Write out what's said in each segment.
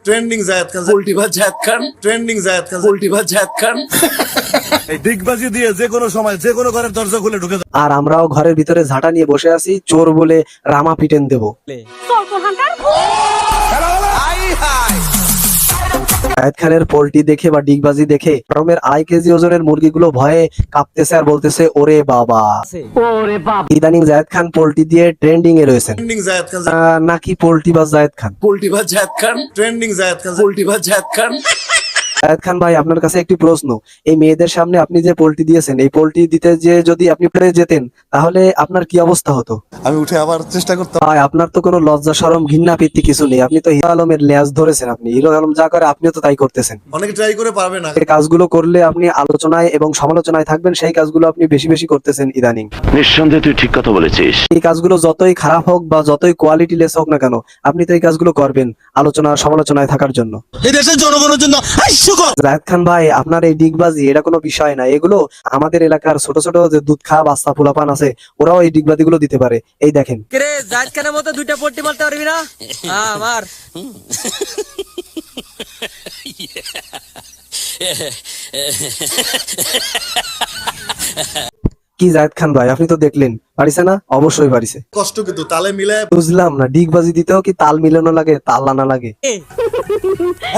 Trending Zayed Khan, পোল্টিবাজ Zayed Khan, trending Zayed Khan, পোল্টিবাজ Zayed Khan. এই ডিগবাজি দিয়ে যে কোনো সময় যে কোনো ঘরের দরজা খুলে ঢুকে যায়। আর আমরাও ঘরের ভিতরে ঝাঁটা নিয়ে বসে আছি, চোর বলে রামা পিটেন দেব। জায়েদ খানের পোল্ট্রি দেখে বা ডিগবাজি দেখে রকমের 2.5 কেজি ওজনের মুরগিগুলো ভয়ে কাঁপতেছে আর বলতেছে ওরে বাবা। ইদানিং জায়েদ খান পোল্ট্রি দিয়ে ট্রেন্ডিং এ রয়েছেন, ট্রেন্ডিং জায়েদ খান, নাকি পোল্ট্রিবাজ জায়েদ খান? পোল্টিবাজ জায়েদ খান, ট্রেন্ডিং জায়েদ খান, পোল্টিবাজ জায়েদ খান। জায়েদ খান ভাই, আপনার কাছে একটি প্রশ্ন, এই মেয়েদের সামনে আপনি যে পোল্ট্রি দিয়েছেন, এই পোল্ট্রি দিতে যে যদি আপনি পেরে যেতেন তাহলে আপনার কি অবস্থা হতো? আমি উঠে আবার চেষ্টা করতাম। ভাই আপনার তো কোনো লজ্জা শরম ঘৃণা পিত্তি কিছু নেই, আপনি তো হিরো আলমের লেজ ধরেছেন। আপনি হিরো আলম যা করে আপনিও তো তাই করতেছেন। অনেকে ট্রাই করে পারবে না। এই কাজগুলো করলে আপনি আলোচনায় এবং সমালোচনায় থাকবেন, সেই কাজগুলো আপনি বেশি বেশি করতেছেন ইদানিং। নিঃসন্দেহে তুই ঠিক কথা বলেছিস। এই কাজগুলো যতই খারাপ হোক বা যতই কোয়ালিটি লেস হোক না কেন, আপনি তো এই কাজগুলো করবেন আলোচনা সমালোচনায় থাকার জন্য। এই দেশের জনগণের জন্য হাস্যকর। জায়েদ খান ভাই, আপনার এই ডিগবাজি এটা কোনো বিষয় না। এগুলো আমাদের এলাকার ছোট ছোট যে দুধ খাওয়া বাচ্চা পোলাপান আছে, ওরাও এই ডিগবাজি গুলো দিতে পারে। এই দেখেন, রে জায়েদ খানের মতো দুইটা পট্টি মারতে পারবি না? আমার কি জায়েদ খান ভাই, আপনি তো দেখলেন, পারিছে না? অবশ্যই পারিছে। কষ্ট কিন্তু তালে মিলে বুঝলাম না, ডিগবাজি দিতেও কি তাল মিলানো লাগে, তাল আনা লাগে?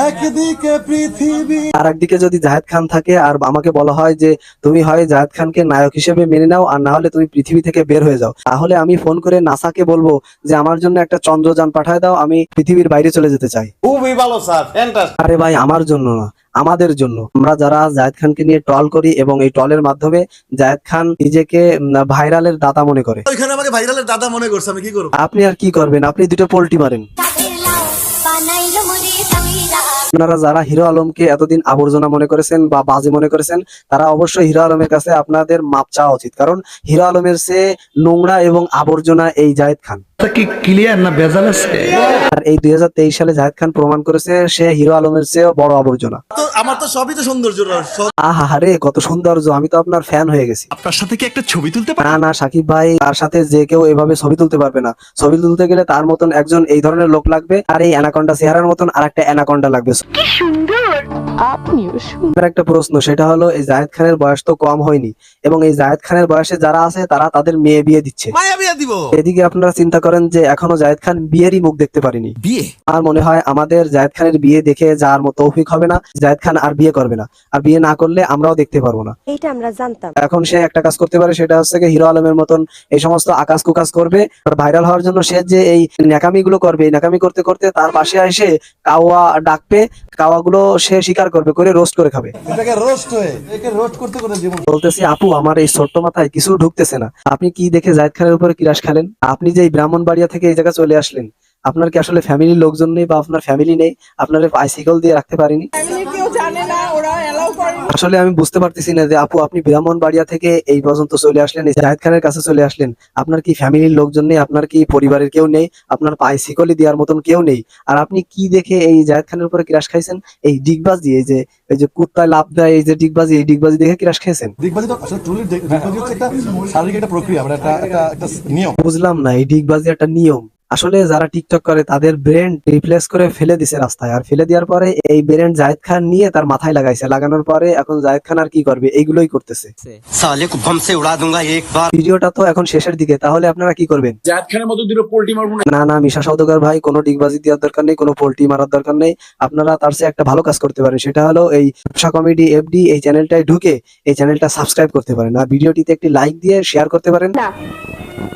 একদিকে পৃথিবী, আর একদিকে যদি জায়েদ খান থাকে আর আমাকে বলা হয় যে তুমি হয় জায়েদ খানকে নায়ক হিসেবে মেনে নাও, আর না হলে তুমি পৃথিবী থেকে বের হয়ে যাও, তাহলে আমি ফোন করে নাসাকে বলবো যে আমার জন্য একটা চন্দ্রযান পাঠায় দাও, আমি পৃথিবীর বাইরে চলে যেতে চাই। খুবই ভালো স্যার, ফ্যান্টাস্টিক। আরে ভাই, আমার জন্য না, আমাদের জন্য। আমরা যারা জায়েদ খানকে নিয়ে ট্রল করি এবং এই ট্রলের মাধ্যমে জায়েদ খান নিজেকে ভাইরালের দাতা মনে করে। ওইখানে আমাকে ভাইরালের দাদা মনে করছে, আমি কি করবো? আপনি আর কি করবেন? আপনি দুটো পোল্টি মারেন। আপনারা যারা হিরো আলমকে এতদিন আবর্জনা মনে করেছেন বা বাজে মনে করেছেন, তারা অবশ্যই হিরো আলমের কাছে আপনাদের মাপ চাওয়া উচিত, কারণ হিরো আলমের চেয়ে নোংরা এবং আবর্জনা এই জায়েদ খান। কি ক্লিয়ার না ভেজাল আছে? আর এই 2023 সালে জায়েদ খান প্রমাণ করেছে সে হিরো আলমের চেয়েও বড় আবর্জনা। তো আমার তো সবই তো সৌন্দর্য। আহা রে, কত সৌন্দর্য! আমি তো আপনার ফ্যান হয়ে গেছি। আপনার সাথে কি একটা ছবি তুলতে না না সাকিব ভাই, তার সাথে যে কেউ এভাবে ছবি তুলতে পারবে না। ছবি তুলতে গেলে তার মতন একজন এই ধরনের লোক লাগবে, আর এই অ্যানাকন্ডা চেহারার মতন আর একটা অ্যানাকন্ডা লাগবে। কি সুন্দর, আপনিও সুন্দর। আমার একটা প্রশ্ন, সেটা হলো এই জায়েদ খানের বয়স তো কম হয়নি, এবং এই জায়েদ খানের বয়সে যারা আছে তারা তাদের মেয়ে বিয়ে দিচ্ছে। মায়া বিয়া দিব। এদিকে আপনারা চিন্তা করেন যে এখনো জায়েদ খান বিয়েরই মুখ দেখতে পারিনি। বিয়ে? আর মনে হয় আমাদের জায়েদ খানের বিয়ে দেখে যার মতো তৌফিক হবে না, জায়েদ খান আর বিয়ে করবে না, আর বিয়ে না করলে আমরাও দেখতে পারবো না। এইটা আমরা জানতাম। এখন সে একটা কাজ করতে পারে, সেটা হচ্ছে হিরো আলমের মতন এই সমস্ত আকাশ কুকাজ করবে, আর ভাইরাল হওয়ার জন্য সে যে এই ন্যাকামি গুলো করবে, এই ন্যাকামি করতে করতে তার পাশে এসে কাওয়া ডাকবে, কাওয়াগুলো সে শিকার করবে, করে রোস্ট করে খাবে। এটাকে রোস্ট হয়ে, একে রোস্ট করতে করে জীবন। বলতেছি আপু, আমার এই ছোট্ট মাথায় কিছু ঢুকতেছে না। আপনি কি দেখে জায়েদ খানের উপরে কিরাস খেলেন? আপনি যে এই ব্রাহ্মণবাড়িয়া থেকে এই জায়গায় চলে আসলেন, আপনার কি আসলে ফ্যামিলির লোকজন নেই বা আপনার ফ্যামিলি নেই? আপনার বাইসাইকেল দিয়ে রাখতে পারিনি? আসলে আমি বুঝতে পারতেছি না যে আপু, আপনি ব্রাহ্মণবাড়িয়া থেকে এই পর্যন্ত চলে আসলেন, এই জায়েদ খানের কাছে চলে আসলেন, আপনার কি ফ্যামিলির লোকজন নেই? আপনার কি পরিবারের কেউ নেই? আপনার বাইসাইকেলই দেওয়ার মতন কেউ নেই? আর আপনি কি দেখে এই জায়েদ খানের উপরে কিরাস খাইছেন? এই ডিগবাজি, এই যে কুত্তায় লাভ দেয়, এই যে ডিগবাজি, এই ডিগবাজি দেখে কিরাস খেয়েছেন? ডিগবাজি তো আসলে ট্রুলি ডিগবাজি হচ্ছে একটা শারীরিক একটা প্রক্রিয়া, মানে একটা নিয়ম। বুঝলাম না, এই ডিগবাজি একটা নিয়ম। আসলে যারা টিকটক করে তাদের ব্রেন রিপ্লেস করে ফেলে দিছে রাস্তায়, আর ফেলে দেওয়ার পরে এই ব্রেন জায়েদ খান নিয়ে তার মাথায় লাগাইছে, লাগানোর পরে এখন জায়েদ খান আর কি করবে? এইগুলোই করতেছে। সালে কো বম সে উড়া दूंगा एक बार। ভিডিওটা তো এখন শেষের দিকে, তাহলে আপনারা কি করবেন? জায়েদ খানের মতো দুটো পোল্ট্রি মারবো না? না না মিশা সওদাগর ভাই, কোনো ডিগবাজি দেওয়ার দরকার নেই, কোনো পোল্ট্রি মারার দরকার নেই। আপনারা তার চেয়ে একটা ভালো কাজ করতে পারেন, সেটা হলো এই ব্যবসা কমেডি এফডি এই চ্যানেলটায় ঢুকে এই চ্যানেলটা সাবস্ক্রাইব করতে পারেন, আর ভিডিওটিতে একটি লাইক দিয়ে শেয়ার করতে পারেন। না,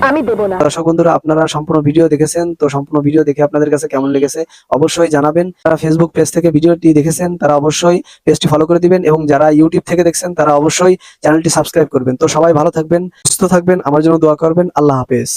আমি দেব না। দর্শক বন্ধুরা, আপনারা সম্পূর্ণ ভিডিও দেখেছেন, তো সম্পূর্ণ ভিডিও দেখে আপনাদের কাছে কেমন লেগেছে অবশ্যই জানাবেন। যারা ফেসবুক পেজ থেকে ভিডিওটি দেখেছেন তারা অবশ্যই পেজটি ফলো করে দিবেন, এবং যারা ইউটিউব থেকে দেখছেন তারা অবশ্যই চ্যানেলটি সাবস্ক্রাইব করবেন। তো সবাই ভালো থাকবেন, সুস্থ থাকবেন, আমার জন্য দোয়া করবেন। আল্লাহ হাফেজ।